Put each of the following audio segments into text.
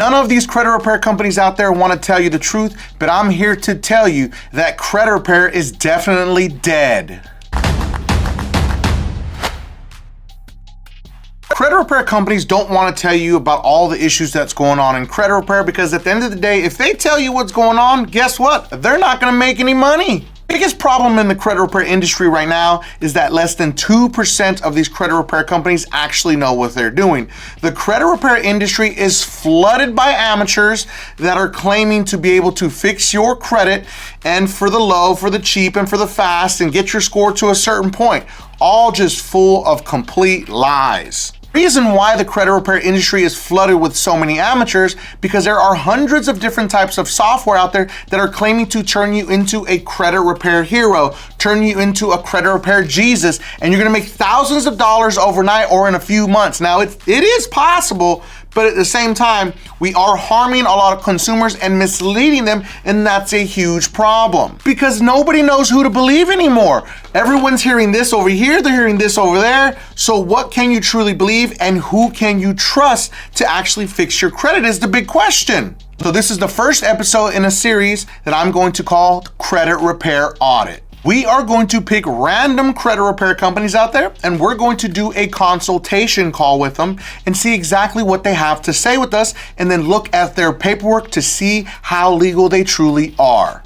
None of these credit repair companies out there want to tell you the truth, but I'm here to tell you that credit repair is definitely dead. Credit repair companies don't want to tell you about all the issues that's going on in credit repair because at the end of the day, if they tell you what's going on, guess what? They're not going to make any money. Biggest problem in the credit repair industry right now is that less than 2% of these credit repair companies actually know what they're doing. The credit repair industry is flooded by amateurs that are claiming to be able to fix your credit and for the low, for the cheap, and for the fast and get your score to a certain point. All just full of complete lies. Reason why the credit repair industry is flooded with so many amateurs because there are hundreds of different types of software out there that are claiming to turn you into a credit repair hero, turn you into a credit repair Jesus, and you're gonna make thousands of dollars overnight or in a few months. Now it is possible, but at the same time, we are harming a lot of consumers and misleading them, and that's a huge problem because nobody knows who to believe anymore. Everyone's hearing this over here, they're hearing this over there. So what can you truly believe and who can you trust to actually fix your credit is the big question. So this is the first episode in a series that I'm going to call Credit Repair Audit. We are going to pick random credit repair companies out there and we're going to do a consultation call with them and see exactly what they have to say with us and then look at their paperwork to see how legal they truly are.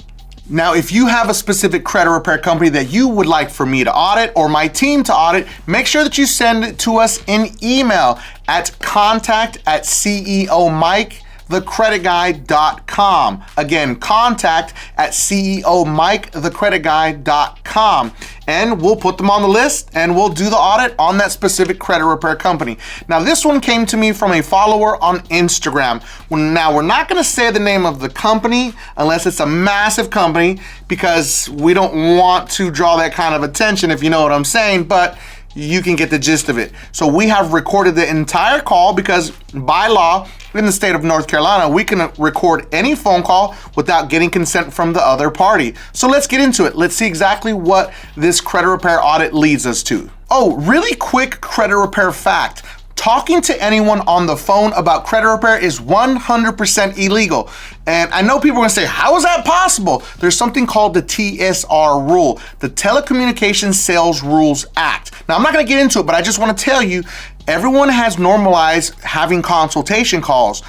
Now, if you have a specific credit repair company that you would like for me to audit or my team to audit, make sure that you send it to us in email at contact@ceomikethecreditguy.com. Again, contact@ceomikethecreditguy.com. And we'll put them on the list and we'll do the audit on that specific credit repair company. Now, this one came to me from a follower on Instagram. Now, we're not gonna say the name of the company unless it's a massive company because we don't want to draw that kind of attention, if you know what I'm saying, but you can get the gist of it. So we have recorded the entire call because by law, in the state of North Carolina, we can record any phone call without getting consent from the other party. So let's get into it. Let's see exactly what this credit repair audit leads us to. Oh, really quick credit repair fact. Talking to anyone on the phone about credit repair is 100% illegal. And I know people are gonna say, how is that possible? There's something called the TSR rule, the Telecommunications Sales Rules Act. Now, I'm not gonna get into it, but I just wanna tell you, everyone has normalized having consultation calls,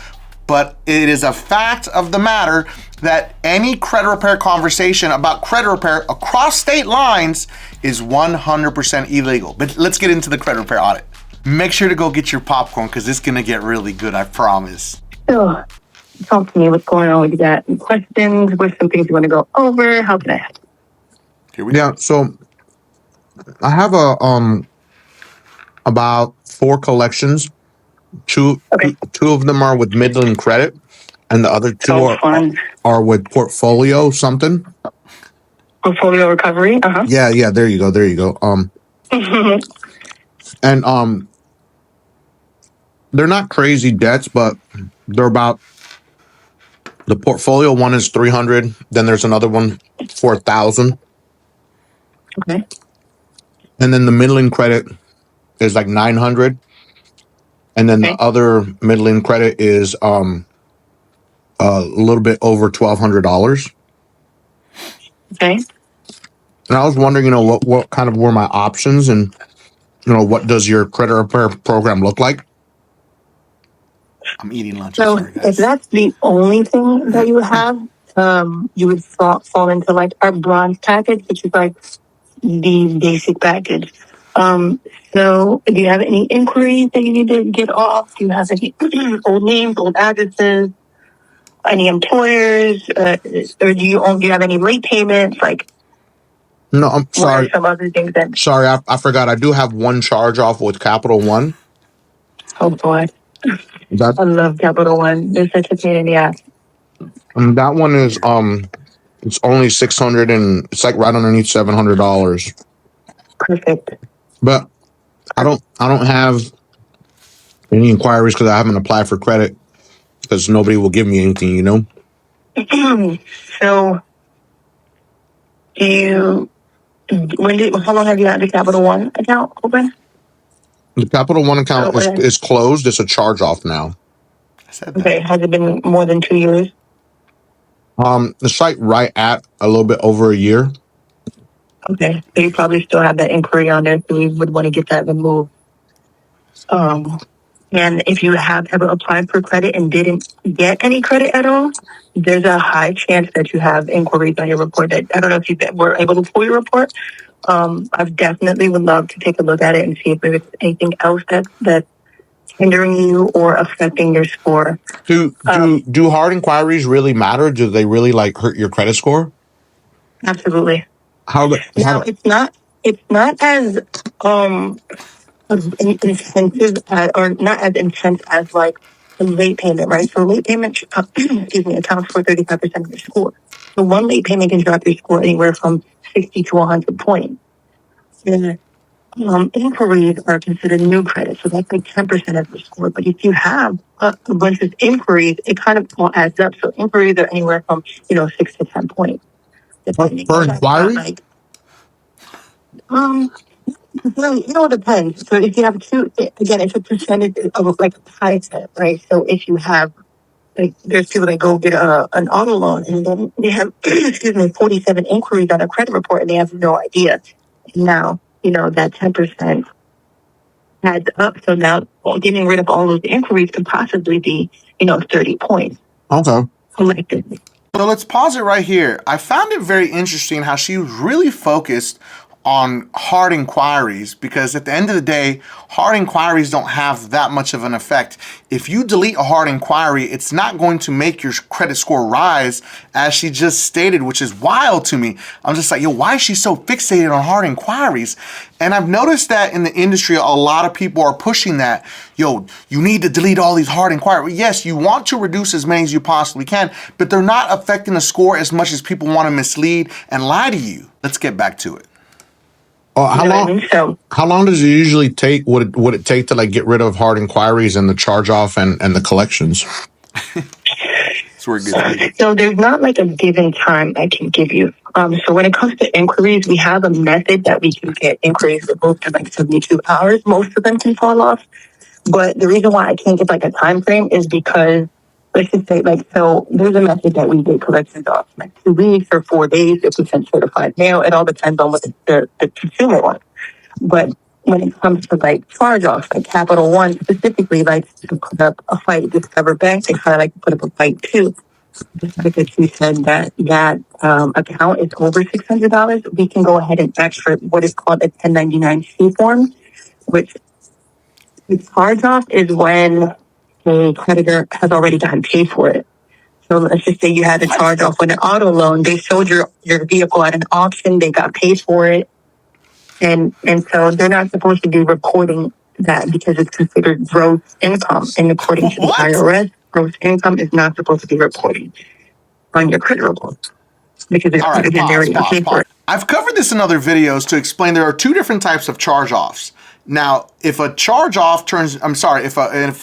but it is a fact of the matter that any credit repair conversation about credit repair across state lines is 100% illegal. But let's get into the credit repair audit. Make sure to go get your popcorn because it's gonna get really good, I promise. So, talk to me. What's going on with that? Any questions? What's some things you want to go over? How can I help? Here we go. Yeah, so I have about 4 collections. Two of them are with Midland Credit, and the other 2 are with Portfolio something. Portfolio Recovery. Yeah. There you go. And they're not crazy debts, but they're about. The Portfolio one is 300. Then there's another one for 1,000. Okay. And then the Midland Credit is like 900. And then the other Midland Credit is a little bit over $1,200. Okay. And I was wondering, what kind of were my options, and what does your credit repair program look like? I'm eating lunch. So if that's the only thing that you have, you would fall into like our bronze package, which is like the basic package. So do you have any inquiries that you need to get off? Do you have any old names, old addresses, any employers, or do you have any late payments? Like, no, I'm sorry. What are some other things that? Sorry, I forgot. I do have one charge off with Capital One. Oh boy, I love Capital One. They're such a pain in the ass. That one is it's only $600 and it's like right underneath $700. Perfect. But I don't have any inquiries because I haven't applied for credit because nobody will give me anything, So, how long have you had the Capital One account open? The Capital One account is closed. It's a charge off now. said that. Okay, has it been more than 2 years? It's like right at a little bit over a year. Okay, so you probably still have that inquiry on there, so we would want to get that removed. And if you have ever applied for credit and didn't get any credit at all, there's a high chance that you have inquiries on your report. That I don't know if you were able to pull your report. I definitely would love to take a look at it and see if there's anything else that's hindering you or affecting your score. Do hard inquiries really matter? Do they really like hurt your credit score? Absolutely. How It's not as intensive or not as intense as like a late payment, right? So late payment, excuse me, accounts for 35% of your score. So one late payment can drop your score anywhere from 60 to 100 points. And inquiries are considered new credit, so that's like 10% of your score. But if you have a bunch of inquiries, it kind of all adds up. So inquiries are anywhere from 6 to 10 points, depending. for That's not inquiries? like um. Well, it depends. So if you have two, again, it's a percentage of like a pie set, right? So if you have, like, there's people that go get an auto loan and then they have, excuse me, 47 inquiries on a credit report and they have no idea. Now, that 10% adds up. So now getting rid of all those inquiries could possibly be, 30 points Okay. collectively. So let's pause it right here. I found it very interesting how she was really focused on hard inquiries, because at the end of the day, hard inquiries don't have that much of an effect. If you delete a hard inquiry, it's not going to make your credit score rise, as she just stated, which is wild to me. I'm just like, yo, why is she so fixated on hard inquiries? And I've noticed that in the industry, a lot of people are pushing that. Yo, you need to delete all these hard inquiries. Yes, you want to reduce as many as you possibly can, but they're not affecting the score as much as people want to mislead and lie to you. Let's get back to it. How long does it usually take? Would it take to like get rid of hard inquiries and the charge off and the collections? That's where it gets good. So there's not like a given time I can give you. So when it comes to inquiries, we have a method that we can get inquiries removed in like 72 hours. Most of them can fall off. But the reason why I can't give like a time frame is because, let's just say, so there's a method that we get collections off like 2 weeks or 4 days if we send certified mail. It all depends on what the consumer wants. But when it comes to like charge offs, like Capital One specifically likes to put up a fight. Discover Bank, they kind of like to put up a fight too. Just because you said that account is over $600, we can go ahead and ask for what is called a 1099-C form, which the charge off is when a creditor has already gotten paid for it. So let's just say you had a charge off with an auto loan. They sold your vehicle at an auction. They got paid for it. And so they're not supposed to be reporting that because it's considered gross income. And according to the IRS, gross income is not supposed to be reported on your credit report. Because it's pause. I've covered this in other videos to explain there are two different types of charge-offs. Now, if an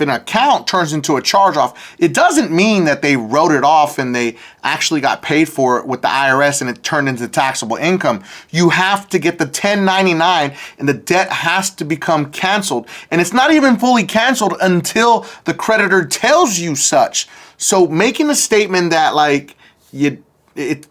account turns into a charge-off, it doesn't mean that they wrote it off and they actually got paid for it with the IRS and it turned into taxable income. You have to get the 1099 and the debt has to become canceled. And it's not even fully canceled until the creditor tells you such. So making a statement that like the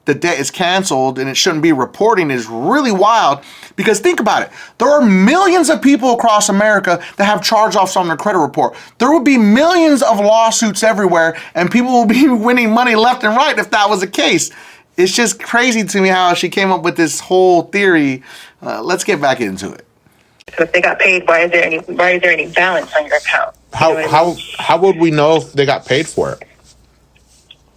debt is canceled and it shouldn't be reporting is really wild, because think about it. There are millions of people across America that have charge-offs on their credit report. There would be millions of lawsuits everywhere and people will be winning money left and right if that was the case. It's just crazy to me how she came up with this whole theory. Let's get back into it. So if they got paid, why is there any balance on your account? How would we know if they got paid for it?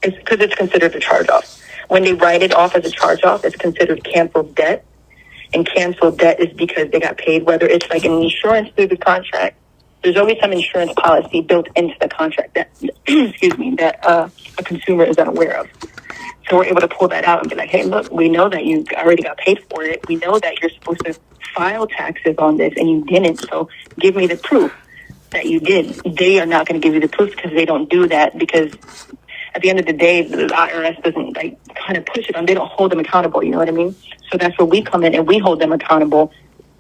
It's because it's considered a charge-off. When they write it off as a charge-off, it's considered canceled debt. And canceled debt is because they got paid, whether it's like an insurance through the contract. There's always some insurance policy built into the contract that, that a consumer is unaware of. So we're able to pull that out and be like, hey, look, we know that you already got paid for it. We know that you're supposed to file taxes on this and you didn't. So give me the proof that you did. They are not going to give you the proof because they don't do that, because at the end of the day, the IRS doesn't like kind of push it on. They don't hold them accountable. You know what I mean? So that's where we come in and we hold them accountable.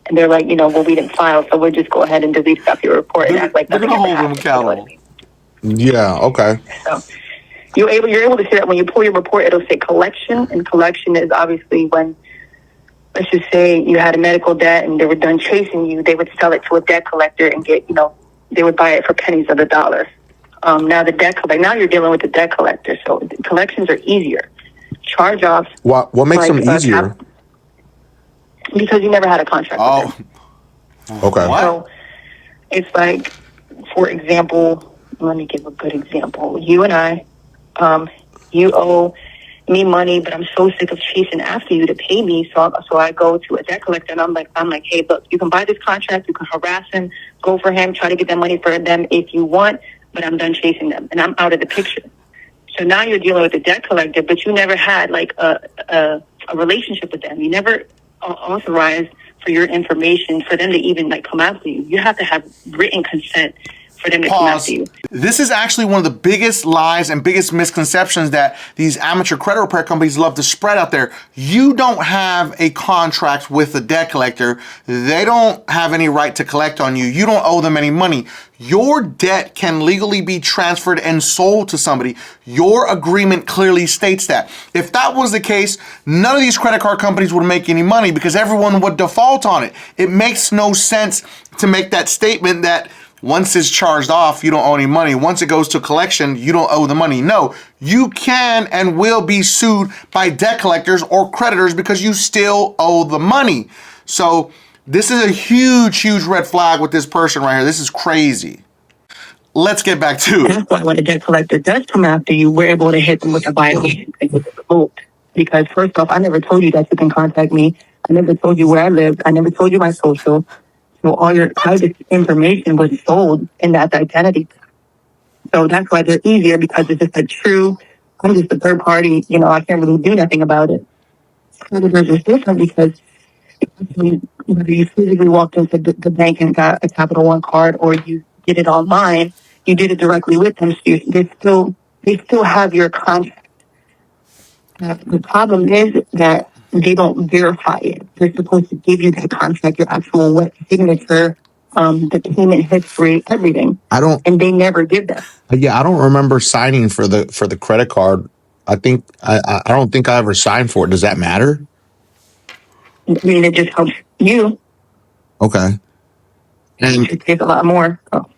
And they're like, well, we didn't file, so we'll just go ahead and delete off your report and act like they're nothing gonna hold ever them happened. accountable. You know what I mean? Yeah. Okay. So you're able to see that when you pull your report, it'll say collection, and collection is obviously when, let's just say you had a medical debt and they were done chasing you, they would sell it to a debt collector and get, they would buy it for pennies of the dollar. Now now you're dealing with the debt collector, so collections are easier. Charge-offs. What makes them easier? Because you never had a contract with them. Okay. What? So it's like, for example, let me give a good example. You and I, you owe me money, but I'm so sick of chasing after you to pay me. So I go to a debt collector and I'm like, hey, look, you can buy this contract, you can harass him, go for him, try to get that money for them if you want, but I'm done chasing them and I'm out of the picture. So now you're dealing with a debt collector, but you never had like a relationship with them. You never authorized for your information for them to even like come after you. You have to have written consent for them to come after you. This is actually one of the biggest lies and biggest misconceptions that these amateur credit repair companies love to spread out there. You don't have a contract with the debt collector. They don't have any right to collect on you. You don't owe them any money. Your debt can legally be transferred and sold to somebody. Your agreement clearly states that. If that was the case, none of these credit card companies would make any money because everyone would default on it. It makes no sense to make that statement that once it's charged off, you don't owe any money. Once it goes to collection, you don't owe the money. No, you can and will be sued by debt collectors or creditors because you still owe the money. So this is a huge, huge red flag with this person right here. This is crazy. Let's get back to it. That's why when a debt collector does come after you, we're able to hit them with a violation and get it removed. Because first off, I never told you that you can contact me. I never told you where I lived. I never told you my social. So all your private information was sold in that identity. So that's why they're easier because it's just I'm just a third party, I can't really do nothing about it. Creditors is different because whether you physically walked into the bank and got a Capital One card or you did it online, you did it directly with them. So they still have your contract. The problem is that they don't verify it. They're supposed to give you that contract, your actual wet signature, the payment history, everything. And they never did that. Yeah, I don't remember signing for the credit card. I don't think I ever signed for it. Does that matter? I mean, it just helps you. Okay. And it takes a lot more. So.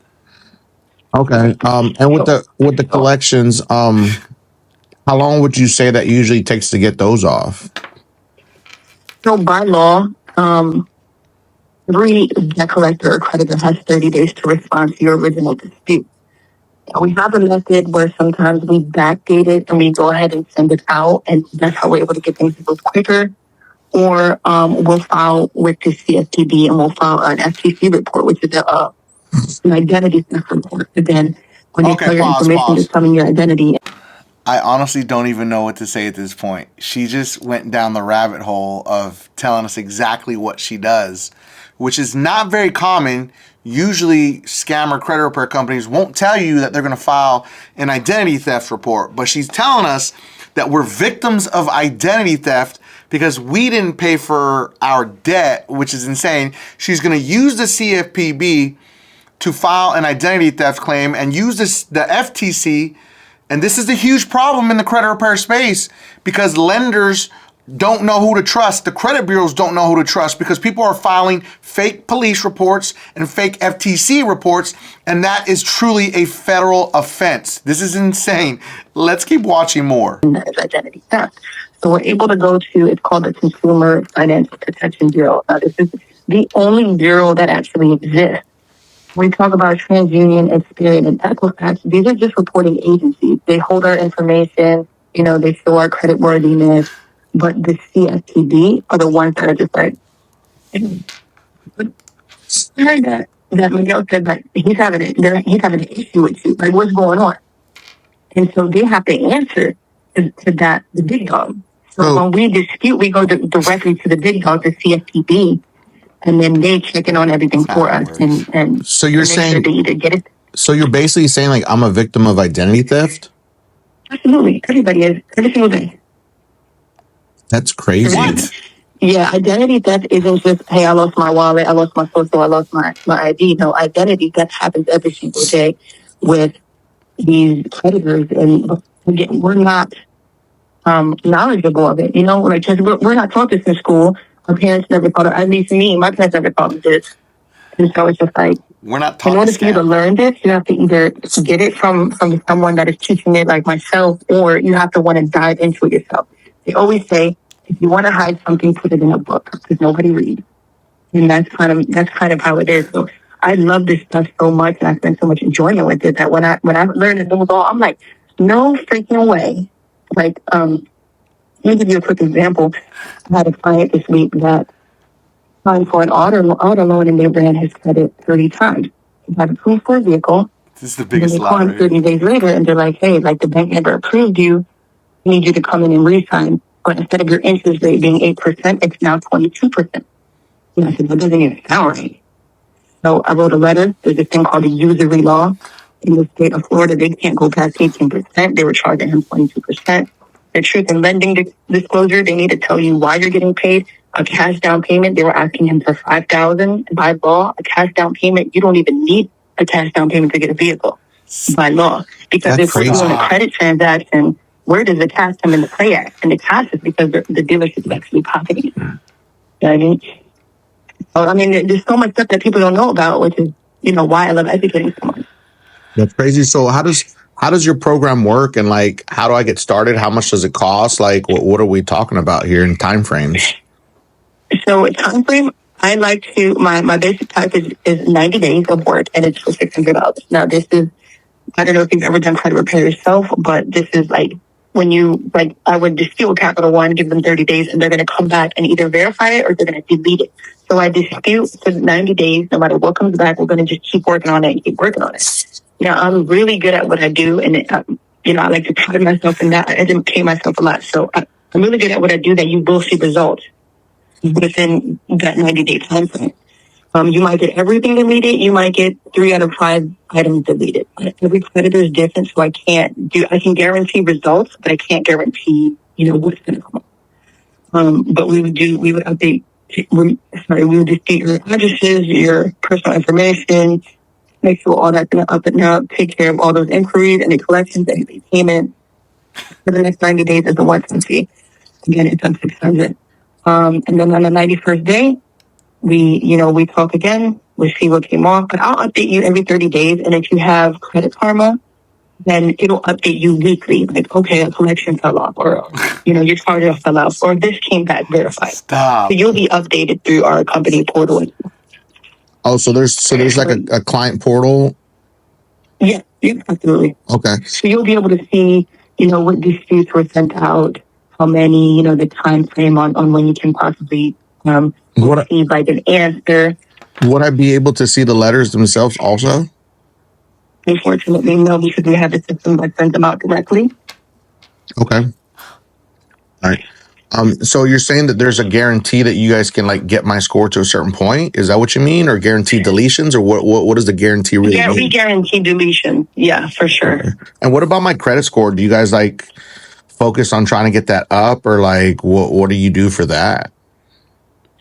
Okay. And with the collections, how long would you say that usually takes to get those off? So by law, every debt collector or creditor has 30 days to respond to your original dispute. Now, we have a method where sometimes we backdate it and we go ahead and send it out, and that's how we're able to get things moved quicker. Or we'll file with the CFPB and we'll file an FTC report, which is an identity theft report. And then when they tell your information to come in your identity. I honestly don't even know what to say at this point. She just went down the rabbit hole of telling us exactly what she does, which is not very common. Usually scammer credit repair companies won't tell you that they're going to file an identity theft report, but she's telling us that we're victims of identity theft because we didn't pay for our debt, which is insane. She's going to use the CFPB to file an identity theft claim and use the FTC. And this is the huge problem in the credit repair space because lenders don't know who to trust. The credit bureaus don't know who to trust because people are filing fake police reports and fake FTC reports, and that is truly a federal offense. This is insane. Let's keep watching more. Identity theft. So we're able to go to, it's called the Consumer Financial Protection Bureau. Now, this is the only bureau that actually exists. We talk about TransUnion, Experian, and Equifax. These are just reporting agencies. They hold our information, they show our credit worthiness. But the CFPB are the ones that are just like, I heard that Miguel said that he's having an issue with you. Like, what's going on? And so they have to answer to that, the big dog. So when we dispute, we go directly to the big dog, the CFPB. And then they check in on everything for us. And so you're saying they either get it. So you're basically saying like I'm a victim of identity theft? Absolutely. Everybody is. Every single day. That's crazy. What? Yeah, identity theft isn't just, hey, I lost my wallet, I lost my social, I lost my ID. No, identity theft happens every single day with these creditors, and again, we're not knowledgeable of it. You know, like, because we're not taught this in school. Our parents never taught it. At least me, my parents never taught me this. And so it's just like, We're not in taught order to for you to scam. learn this, you have to either get it from someone that is teaching it, like myself, or you have to want to dive into it yourself. They always say, if you want to hide something, put it in a book, because nobody reads. And that's kind of how it is. So I love this stuff so much, and I spend so much enjoyment with it that when I learned it was all, I'm like, no freaking way. Like, let me give you a quick example. I had a client this week that signed for an auto loan, and they ran his credit 30 times. He had approved for a vehicle, This is the and then biggest they call him lottery. 30 days later, and they're like, hey, like the bank never approved you. We need you to come in and re-sign. But instead of your interest rate being 8%, it's now 22%. And I said, that doesn't even sound right. So I wrote a letter. There's this thing called a usury law. In the state of Florida, they can't go past 18%. They were charging him 22%. The truth in lending disclosure, they need to tell you why you're getting paid. A cash down payment, they were asking him for $5,000. By law, a cash down payment, you don't even need a cash down payment to get a vehicle by law. Because That's if we're doing crazy. a credit transaction, where does the cash come into play at? And the cash is because the dealership is actually pocketing it. You know what I mean? So, I mean, there's so much stuff that people don't know about, which is, you know, why I love educating so much. That's crazy. So how does your program work, and like how do I get started? How much does it cost? Like what are we talking about here in time frames? So time frame, I like to, my basic package is 90 days of work, and it's for $600. Now this is, I don't know if you've ever done credit repair yourself, but this is like when you, like, I would dispute with Capital One, give them 30 days, and they're going to come back and either verify it or they're going to delete it. So I dispute for 90 days, no matter what comes back, we're going to just keep working on it and keep working on it. You know, I'm really good at what I do, and you know, I like to pride myself in that. I educate myself a lot. So I'm really good at what I do that you will see results within that 90-day time frame. You might get everything deleted. You might get 3 out of 5 items deleted. Every creditor is different, so I can guarantee results, but I can't guarantee, you know, what's going to come up. But we would update, we would just get your addresses, your personal information, make sure all that's up and up, take care of all those inquiries and the collections and the payment for the next 90 days as a one-time fee. Again, it's on $600. And then on the 91st day, we talk again, we see what came off, but I'll update you every 30 days. And if you have Credit Karma, then it'll update you weekly. Like, okay, a collection fell off, or, you know, your charge-off fell off, or this came back verified. Stop. So you'll be updated through our company portal. Oh, so there's like a client portal. Yeah, absolutely. Okay. So you'll be able to see, you know, what disputes were sent out, how many, you know, the time frame on when you can possibly receive like an answer. Would I be able to see the letters themselves also? Unfortunately, no, because we have a system that sends them out directly. Okay. All right. So you're saying that there's a guarantee that you guys can like get my score to a certain point? Is that what you mean, or guarantee deletions, or what does the guarantee really mean? We guarantee deletion. Yeah, for sure. Okay. And what about my credit score? Do you guys like focus on trying to get that up, or like what do you do for that?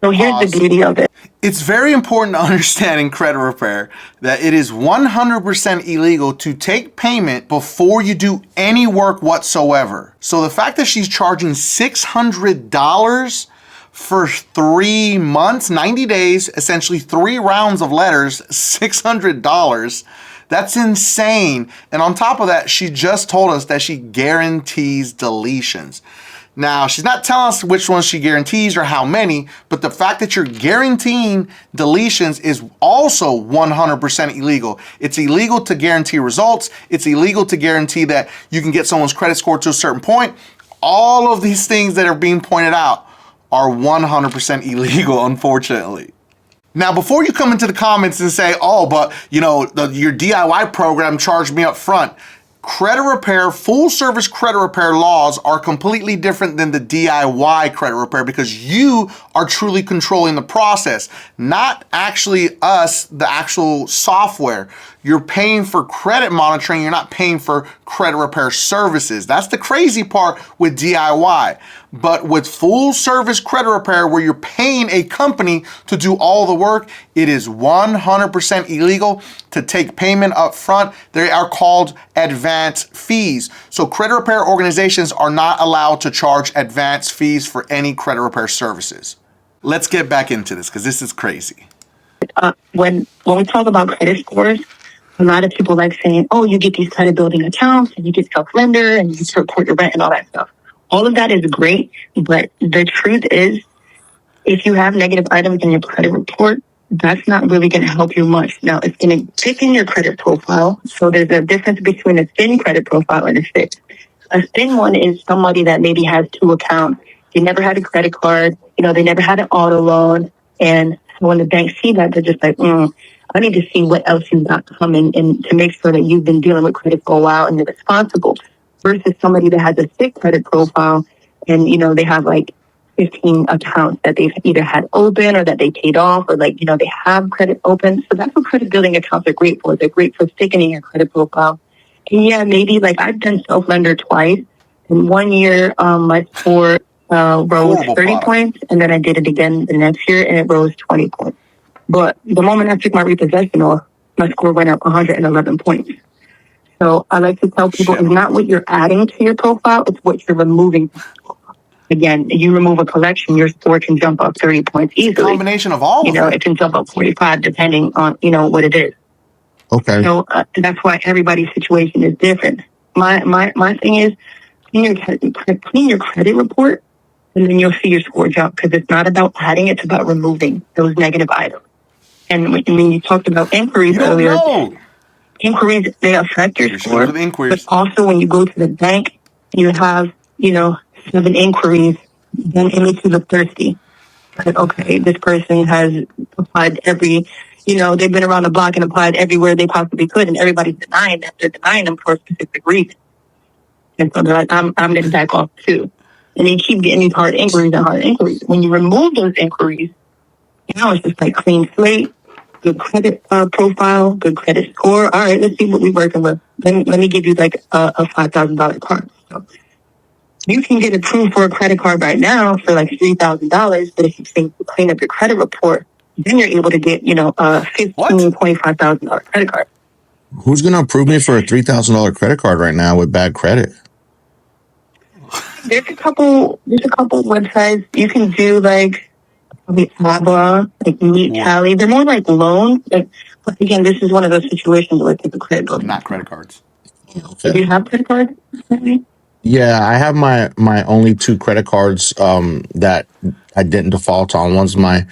So here's the beauty of it. It's very important to understand in credit repair that it is 100% illegal to take payment before you do any work whatsoever. So the fact that she's charging $600 for 3 months, 90 days, essentially 3 rounds of letters, $600, that's insane. And on top of that, she just told us that she guarantees deletions. Now, she's not telling us which ones she guarantees or how many, but the fact that you're guaranteeing deletions is also 100% illegal. It's illegal to guarantee results. It's illegal to guarantee that you can get someone's credit score to a certain point. All of these things that are being pointed out are 100% illegal, unfortunately. Now, before you come into the comments and say, oh, but you know, your DIY program charged me up front. Credit repair, full service credit repair laws are completely different than the DIY credit repair because you are truly controlling the process, not actually us, the actual software. You're paying for credit monitoring. You're not paying for credit repair services. That's the crazy part with DIY. But with full service credit repair, where you're paying a company to do all the work, it is 100% illegal to take payment up front. They are called advance fees. So credit repair organizations are not allowed to charge advance fees for any credit repair services. Let's get back into this because this is crazy. When we talk about credit scores, a lot of people like saying, oh, you get these credit building accounts and you get self-lender and you get to report your rent and all that stuff. All of that is great, but the truth is, if you have negative items in your credit report, that's not really going to help you much. Now, it's going to thicken your credit profile. So there's a difference between a thin credit profile and a thick. A thin one is somebody that maybe has 2 accounts. They never had a credit card. They never had an auto loan. And when the banks see that, they're just like, I need to see what else you've got coming and to make sure that you've been dealing with credit for a while and you're responsible. Versus somebody that has a thick credit profile and, they have like 15 accounts that they've either had open or that they paid off or they have credit open. So that's what credit building accounts are great for. They're great for thickening your credit profile. And yeah, maybe I've done self-lender twice. In 1 year, my score rose 30 points, and then I did it again the next year and it rose 20 points. But the moment I took my repossession off, my score went up 111 points. So I like to tell people it's not what you're adding to your profile, it's what you're removing from your profile. Again, you remove a collection, your score can jump up 30 points easily. It's a combination of all of it. It can jump up 45 depending on, what it is. Okay. So that's why everybody's situation is different. My thing is clean your credit report, and then you'll see your score jump because it's not about adding; it's about removing those negative items. And when you talked about inquiries earlier, inquiries they affect your score. But also when you go to the bank, you have 7 inquiries, then it makes you look thirsty. Like, okay, this person has applied they've been around the block and applied everywhere they possibly could, and everybody's denying that. They're denying them for a specific reason. And so they're like, I'm going to back off too. And they keep getting these hard inquiries and hard inquiries. When you remove those inquiries, now it's just like clean slate, good credit profile, good credit score. All right, let's see what we're working with. Let me give you a $5,000 card. So you can get approved for a credit card right now for $3,000, but if you clean up your credit report, then you're able to get, a $25,000 credit card. Who's going to approve me for a $3,000 credit card right now with bad credit? There's a couple websites you can do Abba, Meet Tally. They're more like loans. But again, this is one of those situations where it's a credit card. Not credit cards. Okay. Do you have credit cards? Yeah, I have my only 2 credit cards that I didn't default on. One's my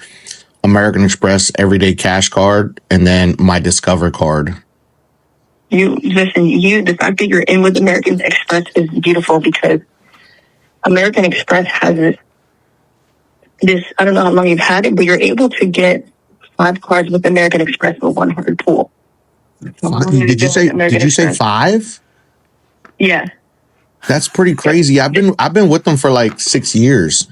American Express Everyday Cash card, and then my Discover card. The fact that you're in with American Express is beautiful because American Express has this, I don't know how long you've had it, but you're able to get 5 cards with American Express with 1 hard pull. So did you say 5? Yeah. That's pretty crazy. I've been with them for 6 years.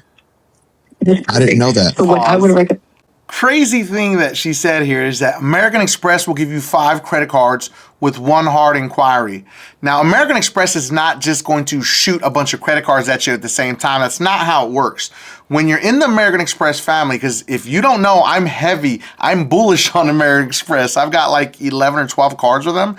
I didn't know that. So what I would recommend. Crazy thing that she said here is that American Express will give you 5 credit cards with 1 hard inquiry. Now, American Express is not just going to shoot a bunch of credit cards at you at the same time. That's not how it works. When you're in the American Express family, because if you don't know, I'm bullish on American Express. I've got 11 or 12 cards with them.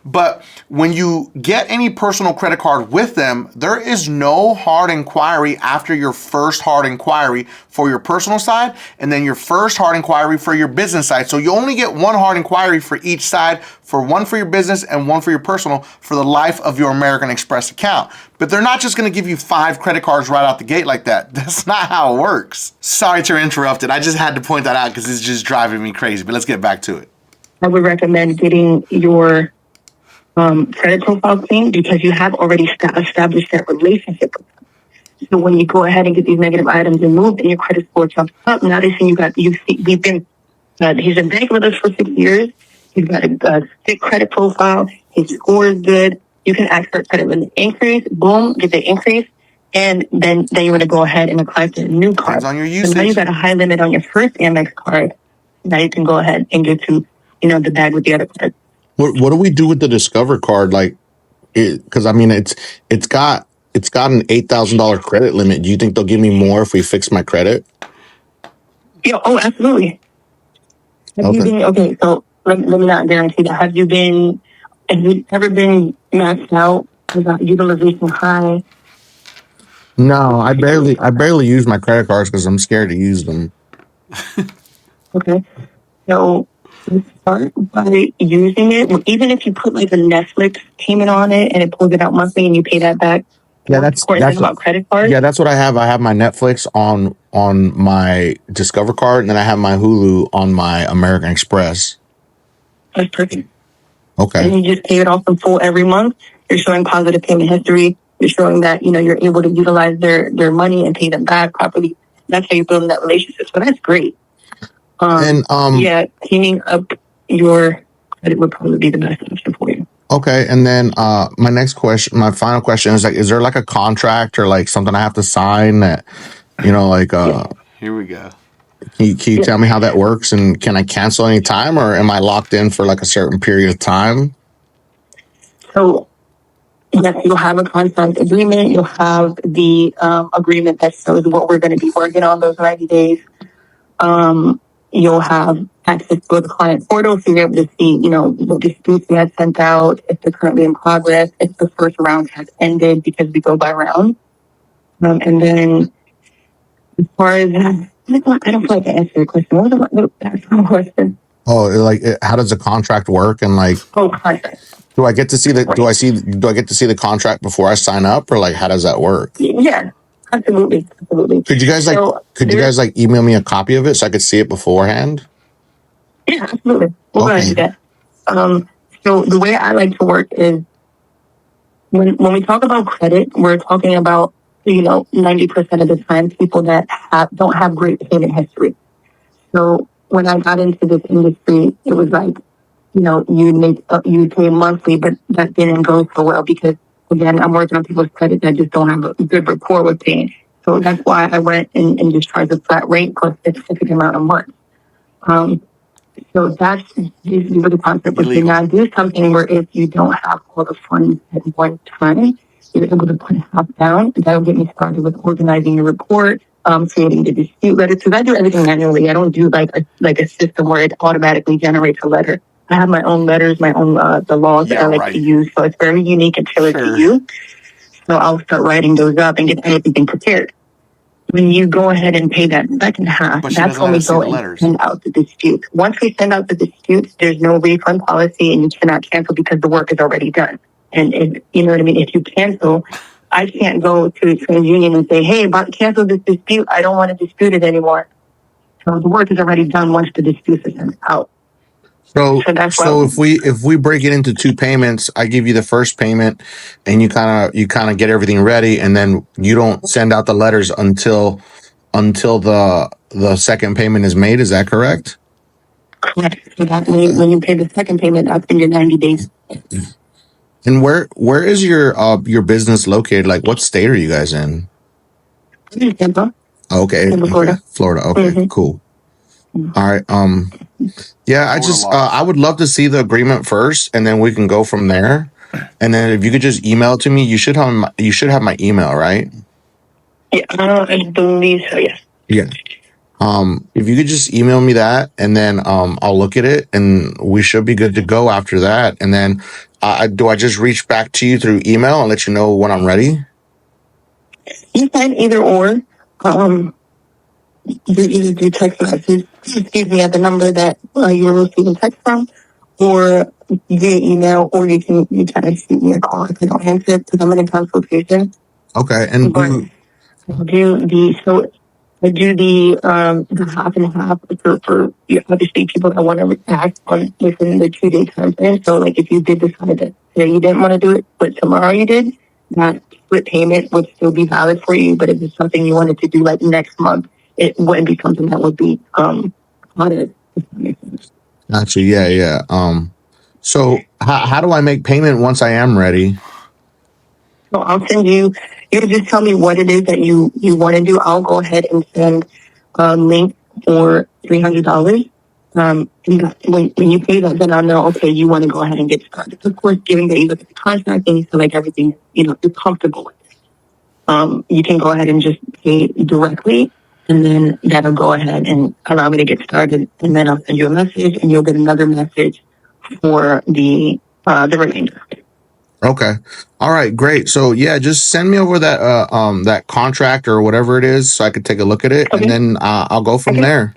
But when you get any personal credit card with them, there is no hard inquiry after your first hard inquiry for your personal side, and then your first hard inquiry for your business side. So you only get 1 hard inquiry for each side, for 1 for your business and 1 for your personal for the life of your American Express account. But they're not just going to give you 5 credit cards right out the gate like that. That's not how it works. Sorry to interrupt it. I just had to point that out because it's just driving me crazy. But let's get back to it. I would recommend getting your credit profile clean because you have already established that relationship with them. So when you go ahead and get these negative items removed and your credit score jumps up, now they see he's been banking with us for 6 years. He's got a thick credit profile. His score is good. You can ask for credit limit increase. Boom, get the increase. And then you're going to go ahead and apply for a new card. On your usage. So now you've got a high limit on your first Amex card. Now you can go ahead and get to, the bag with the other card. What do we do with the Discover card? Like, because I mean, it's got an $8,000 credit limit. Do you think they'll give me more if we fix my credit? Yeah. Oh, absolutely. Have you Okay. been okay? So let me not guarantee that. Have you ever been maxed out? About utilization high? No, I barely use my credit cards because I'm scared to use them. Okay. So you start by using it. Even if you put like a Netflix payment on it and it pulls it out monthly and you pay that back. Yeah, Of course, that's about credit cards. yeah, that's what I have. I have my Netflix on my Discover card, and then I have my Hulu on my American Express. That's perfect. Okay. And you just pay it off in full every month. You're showing positive payment history. You're showing that you're able to utilize their money and pay them back properly. That's how you build that relationship. So that's great. And Yeah, cleaning up your credit would probably be the best option for you. Okay, and then my final question is like, is there like a contract or like something I have to sign that, like Here we go. can you tell me how that works, and can I cancel any time, or am I locked in for like a certain period of time? So yes, you'll have a contract agreement. You'll have the agreement that shows what we're going to be working on those 90 days. You'll have access to the client portal, so you're able to see, what disputes we had sent out, if they're currently in progress, if the first round has ended, because we go by round. And then, as far as I don't feel like I answered your question. What was the actual question? Oh, like how does the contract work, and like, Contract. do I get to see do I get to see the contract before I sign up, or like how does that work? Yeah, absolutely. Could you guys email me a copy of it so I could see it beforehand? Yeah, absolutely. We'll go ahead and do that. So the way I like to work is when we talk about credit, we're talking about 90% of the time people that don't have great payment history. So when I got into this industry, it was like you pay monthly, but that didn't go so well because again, I'm working on people's credit that just don't have a good rapport with paying. So that's why I went and just charged a flat rate plus a specific amount of months. So that's usually what the concept would be. Now, do something where if you don't have all the funds at one time, you're able to put half down. That'll get me started with organizing your report, creating the dispute letter. Because I do everything manually. I don't do like a system where it automatically generates a letter. I have my own letters, my own the laws that I like to use. So it's very unique and tailored to you. So I'll start writing those up and get everything prepared. When you go ahead and pay that second half, that's when we go and send out the dispute. Once we send out the dispute, there's no refund policy and you cannot cancel because the work is already done. And you know what I mean? If you cancel, I can't go to TransUnion and say, hey, cancel this dispute. I don't want to dispute it anymore. So the work is already done once the dispute is sent out. So if we break it into two payments, I give you the first payment and you kind of get everything ready, and then you don't send out the letters until the second payment is made. Is that correct? Correct. So that means when you pay the second payment, that's in your 90 days. And where is your business located? Like, what state are you guys in? Tampa. Okay. Florida. Florida. Okay, cool. All right. Yeah, I would love to see the agreement first, and then we can go from there. And then if you could just email it to me, you should have my email, right? Yeah, I believe so. Yes. Yeah. If you could just email me that, and then I'll look at it, and we should be good to go after that. And then do I just reach back to you through email and let you know when I'm ready? You can either or. You either do text message, excuse me, at the number that you were receiving text from, or via email, or you can shoot me a call if I don't answer it because I'm in a consultation. Okay, and I do the half and half for obviously people that want to act on within the 2-day time frame. So like if you did decide that today you didn't want to do it, but tomorrow you did, that split payment would still be valid for you. But if it's something you wanted to do like next month, it wouldn't be something that would be audited. Gotcha. Yeah. So how do I make payment once I am ready? So I'll send you. You just tell me what it is that you want to do. I'll go ahead and send a link for $300. And when you pay that, then I'll know, okay, you want to go ahead and get started. Of course, given that you look at the contract and you feel like everything, you're comfortable with. You can go ahead and just pay directly, and then that'll go ahead and allow me to get started. And then I'll send you a message, and you'll get another message for the remainder. Okay. All right, great. So yeah, just send me over that contract or whatever it is so I could take a look at it, Okay. and then I'll go from Okay. there.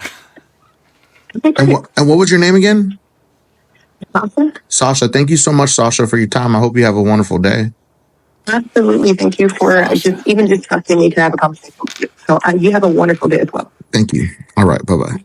Okay, And great. what was your name again? Awesome. Sasha. Thank you so much, Sasha, for your time. I hope you have a wonderful day. Absolutely. Thank you for just trusting me to have a conversation with you. So you have a wonderful day as well. Thank you. All right, bye-bye.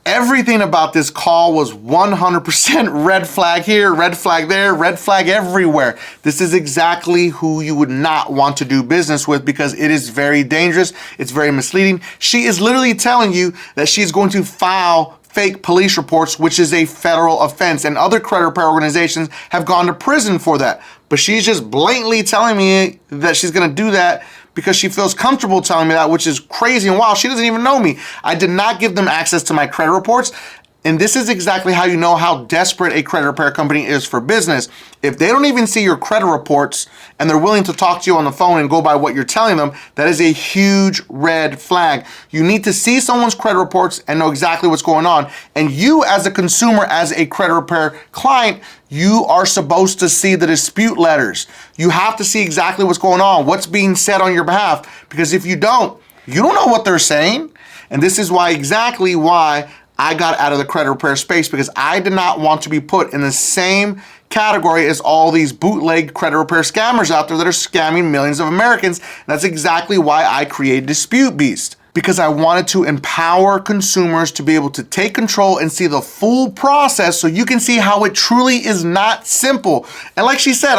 Everything about this call was 100% red flag here, red flag there, red flag everywhere. This is exactly who you would not want to do business with because it is very dangerous. It's very misleading. She is literally telling you that she's going to file fake police reports, which is a federal offense, and other credit repair organizations have gone to prison for that. But she's just blatantly telling me that she's going to do that because she feels comfortable telling me that, which is crazy and wild. She doesn't even know me. I did not give them access to my credit reports. And this is exactly how you know how desperate a credit repair company is for business. If they don't even see your credit reports and they're willing to talk to you on the phone and go by what you're telling them, that is a huge red flag. You need to see someone's credit reports and know exactly what's going on. And you as a consumer, as a credit repair client, you are supposed to see the dispute letters. You have to see exactly what's going on, what's being said on your behalf, because if you don't know what they're saying. And this is exactly why I got out of the credit repair space, because I did not want to be put in the same category as all these bootleg credit repair scammers out there that are scamming millions of Americans. And that's exactly why I created Dispute Beast, because I wanted to empower consumers to be able to take control and see the full process so you can see how it truly is not simple. And like she said,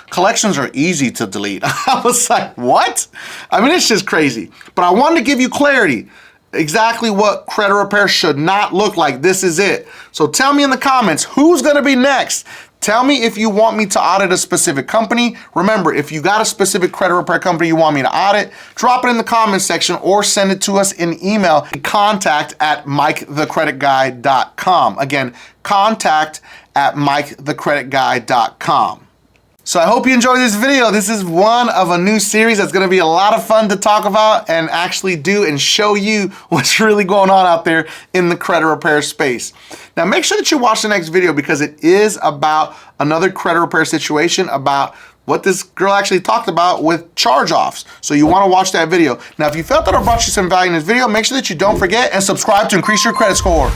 collections are easy to delete. I was like, what? I mean, it's just crazy. But I wanted to give you clarity. Exactly what credit repair should not look like. This is it. So tell me in the comments, who's going to be next? Tell me if you want me to audit a specific company. Remember, if you got a specific credit repair company you want me to audit, drop it in the comments section or send it to us in email, contact@mikethecreditguy.com. Again, contact@mikethecreditguy.com. So I hope you enjoyed this video. This is one of a new series that's going to be a lot of fun to talk about and actually do and show you what's really going on out there in the credit repair space. Now make sure that you watch the next video because it is about another credit repair situation, about what this girl actually talked about with charge-offs. So you want to watch that video. Now if you felt that I brought you some value in this video, make sure that you don't forget and subscribe to increase your credit score.